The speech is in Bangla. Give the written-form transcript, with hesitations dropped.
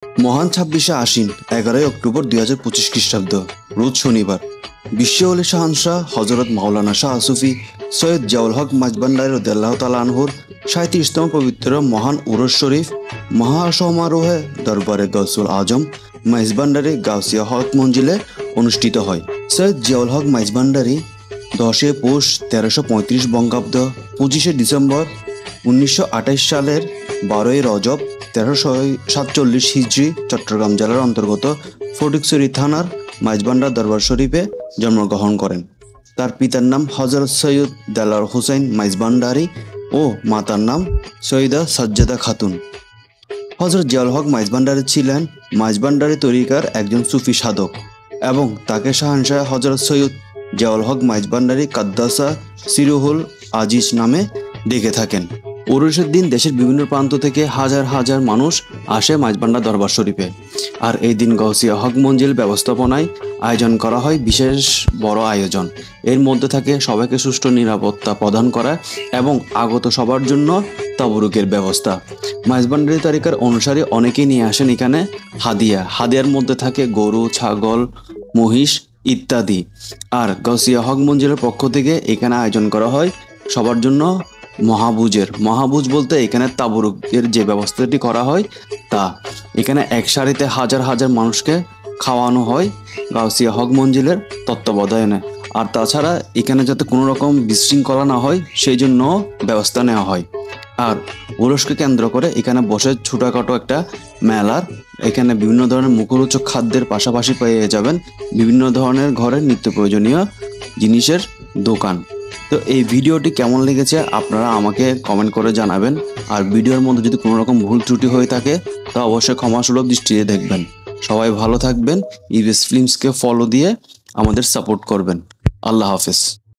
মহান ২৬শে আশ্বিন ১১ই অক্টোবর ২০২৫ খ্রিস্টাব্দ রোজ শনিবার বিশ্ব ওলি শাহনশাহ হজরত মাওলানা শাহ সুফি সৈয়দ জিয়াউল হক মাঝভান্ডারী রাদিয়াল্লাহু তাআলা আনহুর ৩৭তম পবিত্র মহান উরুস শরীফ মহাসমারোহে দরবারে গৌসুল আজম মাঝভান্ডারী গাউসিয়া হক মঞ্জিলে অনুষ্ঠিত হয়। সৈয়দ জিয়াউল হক মাঝভান্ডারী ১০ পৌষ ১৩৩৫ বঙ্গাব্দ ২৫ ডিসেম্বর ১৯২৮ সালের ১২ রজব ১৩৪৭ হিজরি চট্টগ্রাম জেলার অন্তর্গত ফটিকছড়ি থানার মাঝভান্ডার দরবার শরীফে জন্মগ্রহণ করেন। তার পিতার নাম হযরত সৈয়দ দেলাওয়ার হুসাইন মাঝভান্ডারী ও মাতার নাম সৈয়দা সাজ্জাদা খাতুন। হযরত জিয়াউল হক মাঝভান্ডারী ছিলেন মাঝভান্ডারী তরিকার একজন সুফি সাধক এবং তাকে শাহনশাহ হযরত সৈয়দ জিয়াউল হক মাঝভান্ডারী কাদ্দাসা সিরুহুল আজিজ নামে ডেকে থাকেন। উরুসের দিন দেশের বিভিন্ন প্রান্ত থেকে হাজার হাজার মানুষ আসে মাঝভান্ডার দরবার শরীফে। আর এই দিন গাউসিয়া হক মঞ্জিল ব্যবস্থাপনায় আয়োজন করা হয় বিশেষ বড় আয়োজন। এর মধ্যে থাকে সবাইকে সুষ্ঠু নিরাপত্তা প্রদান করা এবং আগত সবার জন্য তাবরুকের ব্যবস্থা। মাঝভান্ডারী তরিকার অনুসারী অনেকেই নিয়ে আসেন এখানে হাদিয়ার মধ্যে থাকে গরু, ছাগল, মহিষ ইত্যাদি। আর গাউসিয়া হক মঞ্জিলের পক্ষ থেকে এখানে আয়োজন করা হয় সবার জন্য মহাবুজ বলতে এখানে তাবরুকের যে ব্যবস্থাটি করা হয় তা। এখানে এক সারিতে হাজার হাজার মানুষকে খাওয়ানো হয় গাউসিয়া হক মঞ্জিলের তত্ত্বাবধানে। আর তাছাড়া এখানে যাতে কোনো রকম বিশৃঙ্খলা না হয় সেই জন্য ব্যবস্থা নেওয়া হয়। আর উরুসকে কেন্দ্র করে এখানে বসে ছোটখাটো একটা মেলার এখানে বিভিন্ন ধরনের মুখরোচক খাদ্যের পাশাপাশি পেয়ে যাবেন বিভিন্ন ধরনের ঘরের নিত্য প্রয়োজনীয় জিনিসের দোকান। তো এই ভিডিওটি কেমন লেগেছে আপনারা আমাকে কমেন্ট করে জানাবেন। আর ভিডিওর মধ্যে যদি কোনো রকম ভুল ত্রুটি হয়ে থাকে তা অবশ্যই ক্ষমাসুলভ দৃষ্টিতে দেখবেন। সবাই ভালো থাকবেন। ইবিএস ফিল্মসকে ফলো দিয়ে আমাদের সাপোর্ট করবেন। আল্লাহ হাফেজ।